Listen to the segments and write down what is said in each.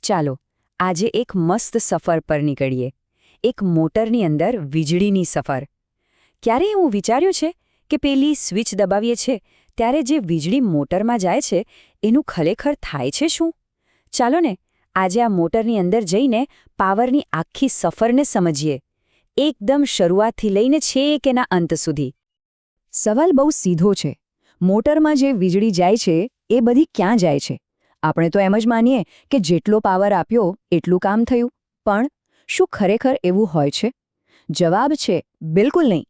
ચાલો આજે એક મસ્ત સફર પર નીકળીએ, એક મોટરની અંદર વીજળીની સફર. ક્યારેય હું વિચાર્યું છે કે પેલી સ્વિચ દબાવીએ છે ત્યારે જે વીજળી મોટરમાં જાય છે એનું ખરેખર થાય છે શું? ચાલો ને આજે આ મોટરની અંદર જઈને પાવરની આખી સફરને સમજીએ, એકદમ શરૂઆતથી લઈને છેક એના અંત સુધી. સવાલ બહુ સીધો છે. મોટરમાં જે વીજળી જાય છે એ બધી ક્યાં જાય છે? આપણે તો એમ જ માનીએ કે જેટલો પાવર આપ્યો એટલું કામ થયું. પણ શું ખરેખર એવું હોય છે? જવાબ છે બિલકુલ નહીં.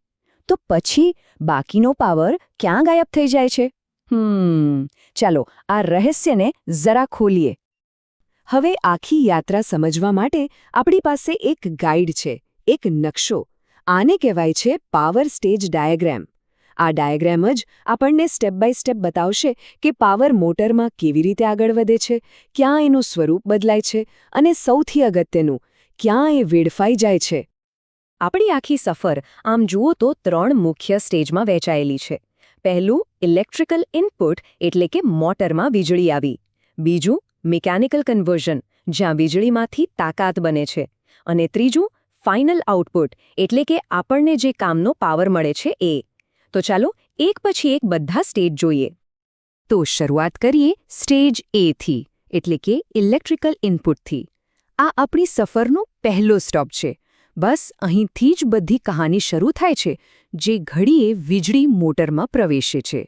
તો પછી બાકીનો પાવર ક્યાં ગાયબ થઈ જાય છે? ચાલો આ રહસ્યને જરા ખોલીએ. હવે આખી યાત્રા સમજવા માટે આપણી પાસે એક ગાઈડ છે, એક નકશો. આને કહેવાય છે પાવર સ્ટેજ ડાયાગ્રામ. આ ડાયાગ્રામ જ આપણને સ્ટેપ બાય સ્ટેપ બતાવશે કે પાવર મોટરમાં કેવી રીતે આગળ વધે છે, ક્યાં એનું સ્વરૂપ બદલાય છે અને સૌથી અગત્યનું, ક્યાં એ વેડફાઈ જાય છે. આપણી આખી સફર આમ જુઓ તો 3 મુખ્ય સ્ટેજમાં વહેંચાયેલી છે. પહેલું ઇલેક્ટ્રિકલ ઇનપુટ એટલે કે મોટરમાં વીજળી આવી. બીજું મિકેનિકલ કન્વર્ઝન, જ્યાં વીજળીમાંથી તાકાત બને છે. અને ત્રીજું ફાઇનલ આઉટપુટ એટલે કે આપણને જે કામનો પાવર મળે છે એ. તો ચાલો એક પછી એક બધા સ્ટેજ જોઈએ. તો શરૂઆત કરીએ સ્ટેજ એ થી, એટલે કે ઇલેક્ટ્રિકલ ઇનપુટથી. આ આપણી સફરનો પહેલો સ્ટોપ છે. બસ અહીંથી જ બધી કહાની શરૂ થાય છે, જે ઘડીએ વીજળી મોટરમાં પ્રવેશે છે.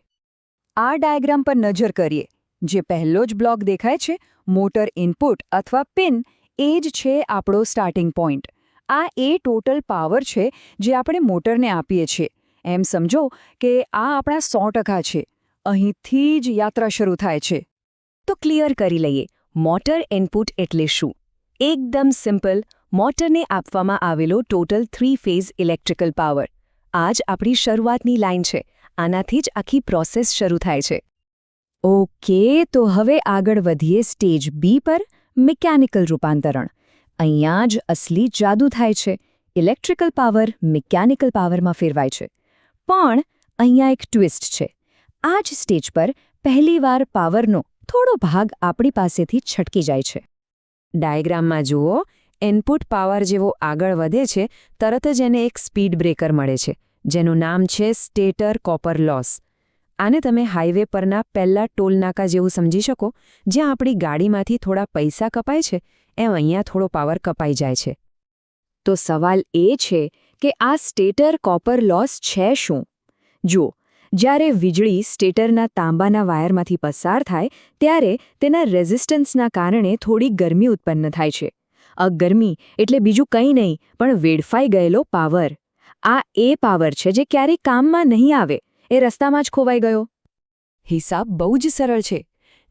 આ ડાયાગ્રામ પર નજર કરીએ. જે પહેલો જ બ્લોક દેખાય છે, મોટર ઇનપુટ અથવા પિન, એ જ છે આપણો સ્ટાર્ટિંગ પોઈન્ટ. આ એ ટોટલ પાવર છે જે આપણે મોટરને આપીએ છીએ. એમ સમજો કે આ આપણા 100% છે. અહીંથી જ યાત્રા શરૂ થાય છે. તો ક્લિયર કરી લઈએ, મોટર ઇનપુટ એટલે શું? એકદમ સિમ્પલ, મોટરને આપવામાં આવેલો ટોટલ 3 ફેઝ ઇલેક્ટ્રિકલ પાવર. આ જ આપણી શરૂઆતની લાઇન છે. આનાથી જ આખી પ્રોસેસ શરૂ થાય છે. ઓકે, તો હવે આગળ વધીએ સ્ટેજ બી પર, મિકેનિકલ રૂપાંતરણ. અહીંયા જ અસલી જાદુ થાય છે. ઇલેક્ટ્રિકલ પાવર મિકેનિકલ પાવરમાં ફેરવાય છે. પણ અહીંયા એક ટ્વિસ્ટ છે. આ જ સ્ટેજ પર પહેલીવાર પાવરનો થોડો ભાગ આપણી પાસેથી છટકી જાય છે. ડાયાગ્રામમાં જુઓ, ઇનપુટ પાવર જેવો આગળ વધે છે તરત જ એને એક સ્પીડ બ્રેકર મળે છે, જેનું નામ છે સ્ટેટર કોપર લોસ. આને તમે હાઈવે પરના પહેલા ટોલ નાકા જેવું સમજી શકો. જ્યાં આપણી ગાડીમાંથી થોડા પૈસા કપાય છે, એમ અહીંયા થોડો પાવર કપાઈ જાય છે. તો સવાલ એ છે કે આ સ્ટેટર કોપર લોસ છે શું? જુઓ, જ્યારે વીજળી સ્ટેટરના તાંબાના વાયરમાંથી પસાર થાય ત્યારે તેના રેઝિસ્ટન્સના કારણે થોડી ગરમી ઉત્પન્ન થાય છે. આ ગરમી એટલે બીજું કંઈ નહીં પણ વેડફાઈ ગયેલો પાવર. આ એ પાવર છે જે ક્યારેય કામમાં નહીં આવે, એ રસ્તામાં જ ખોવાઈ ગયો. હિસાબ બહુ જ સરળ છે.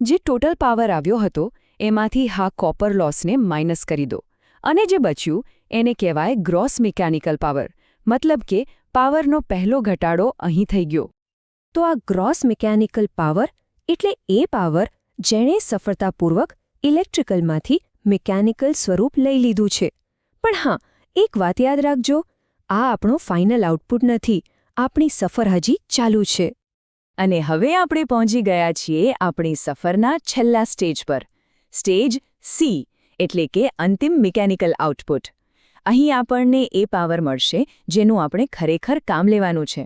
જે ટોટલ પાવર આવ્યો હતો એમાંથી હા કોપર લોસને માઇનસ કરી દો, અને જે બચ્યું એને કહેવાય ગ્રોસ મિકેનિકલ પાવર. મતલબ કે પાવરનો પહેલો ઘટાડો અહીં થઈ ગયો. તો આ ગ્રોસ મિકેનિકલ પાવર એટલે એ પાવર જેણે સફળતાપૂર્વક ઇલેક્ટ્રિકલમાંથી મિકેનિકલ સ્વરૂપ લઈ લીધું છે. પણ હા, એક વાત યાદ રાખજો, આ આપણો ફાઇનલ આઉટપુટ નથી. આપણી સફર હજી ચાલુ છે. અને હવે આપણે પહોંચી ગયા છીએ આપણી સફરના છેલ્લા સ્ટેજ પર, સ્ટેજ સી એટલે કે અંતિમ મિકેનિકલ આઉટપુટ. અહીં આપણને એ પાવર મળશે જેનું આપણે ખરેખર કામ લેવાનું છે.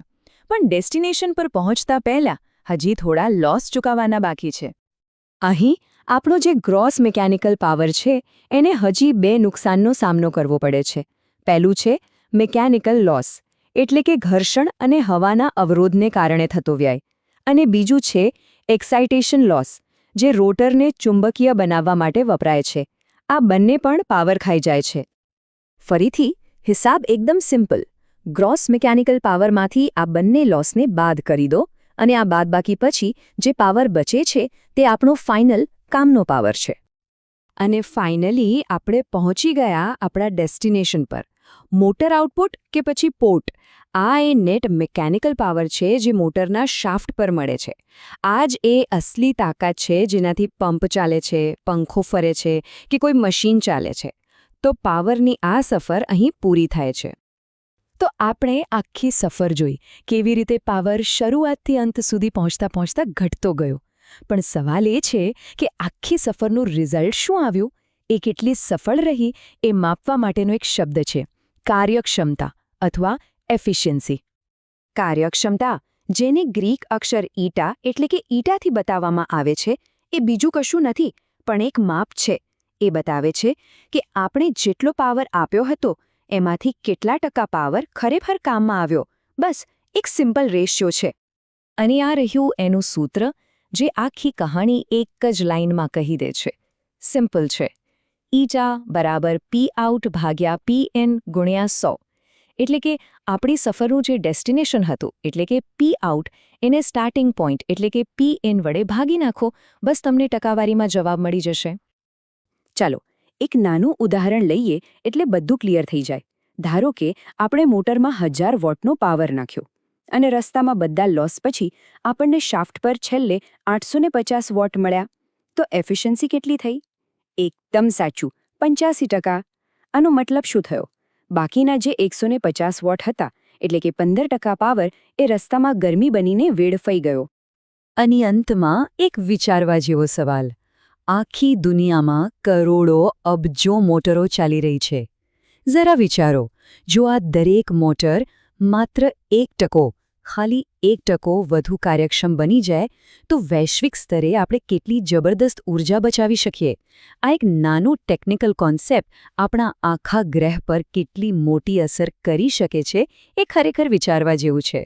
પણ ડેસ્ટિનેશન પર પહોંચતા પહેલાં હજી થોડા લોસ ચૂકવવાના બાકી છે. અહીં આપણો જે ગ્રોસ મિકેનિકલ પાવર છે એને હજી 2 નુકસાનનો સામનો કરવો પડે છે. પહેલું છે મિકેનિકલ લોસ, એટલે કે ઘર્ષણ અને હવાના અવરોધને કારણે થતો વ્યય. અને બીજું છે એક્સાઇટેશન લોસ, જે રોટરને ચુંબકીય બનાવવા માટે વપરાય છે. આ બંને પણ પાવર ખાઈ જાય છે. ફરીથી હિસાબ એકદમ સિમ્પલ. ગ્રોસ મિકેનિકલ પાવરમાંથી આ બંને લોસને બાદ કરી દો, અને આ બાદબાકી પછી જે પાવર બચે છે તે આપણો ફાઇનલ કામનો પાવર છે. અને ફાઇનલી આપણે પહોંચી ગયા આપણા ડેસ્ટિનેશન પર. મોટર આઉટપુટ કે પછી પોર્ટ, આ એ નેટ મિકેનિકલ પાવર છે જે મોટરના શાફ્ટ પર મળે છે. આ જ એ અસલી તાકાત છે જેનાથી પંપ ચાલે છે, પંખો ફરે છે કે કોઈ મશીન ચાલે છે. તો પાવરની આ સફર અહીં પૂરી થાય છે. તો આપણે આખી સફર જોઈ કેવી રીતે પાવર શરૂઆતથી અંત સુધી પહોંચતા પહોંચતા ઘટતો ગયો. પણ સવાલ એ છે કે આખી સફરનું રિઝલ્ટ શું આવ્યું? એ કેટલી સફળ રહી એ માપવા માટેનો એક શબ્દ છે કાર્યક્ષમતા અથવા એફિશિયન્સી. કાર્યક્ષમતા, જેને ગ્રીક અક્ષર ઈટા એટલે કે ઈટાથી બતાવવામાં આવે છે, એ બીજું કશું નથી પણ એક માપ છે. એ બતાવે છે કે આપણે જેટલો પાવર આપ્યો હતો એમાંથી કેટલા ટકા પાવર ખરેખર કામમાં આવ્યો. બસ એક સિમ્પલ રેશિયો છે. અને આ રહ્યું એનું સૂત્ર, જે આખી કહાણી એક જ લાઇનમાં કહી દે છે. સિમ્પલ છે. ઈટા બરાબર પી આઉટ ભાગ્યા પીએન ગુણ્યા 100. એટલે કે આપણી સફરનું જે ડેસ્ટિનેશન હતું એટલે કે પી આઉટ એને સ્ટાર્ટિંગ પોઈન્ટ એટલે કે પીએન વડે ભાગી નાખો, બસ તમને ટકાવારીમાં જવાબ મળી જશે. ચાલો એક નાનું ઉદાહરણ લઈએ એટલે બધું ક્લિયર થઈ જાય. ધારો કે આપણે મોટરમાં 1000 વોટનો પાવર નાખ્યો અને રસ્તામાં બધા લોસ પછી આપણને શાફ્ટ પર છેલ્લે 850 વોટ મળ્યા. તો એફિશિયન્સી કેટલી થઈ? એકદમ સાચું, 85%. આનો મતલબ શું થયો? બાકીના જે 150 વોટ હતા એટલે કે 15% પાવર એ રસ્તામાં ગરમી બનીને વેડફાઈ ગયો. અને અંતમાં એક વિચારવા જેવો સવાલ. આખી દુનિયામાં કરોડો અબજો મોટરો ચાલી રહી છે. જરા વિચારો, જો આ દરેક મોટર માત્ર 1%, ખાલી 1% વધુ કાર્યક્ષમ બની જાય તો વૈશ્વિક સ્તરે આપણે કેટલી જબરદસ્ત ઊર્જા બચાવી શકીએ. આ એક નાનો ટેકનિકલ કોન્સેપ્ટ આપણા આખા ગ્રહ પર કેટલી મોટી અસર કરી શકે છે એ ખરેખર વિચારવા જેવું છે.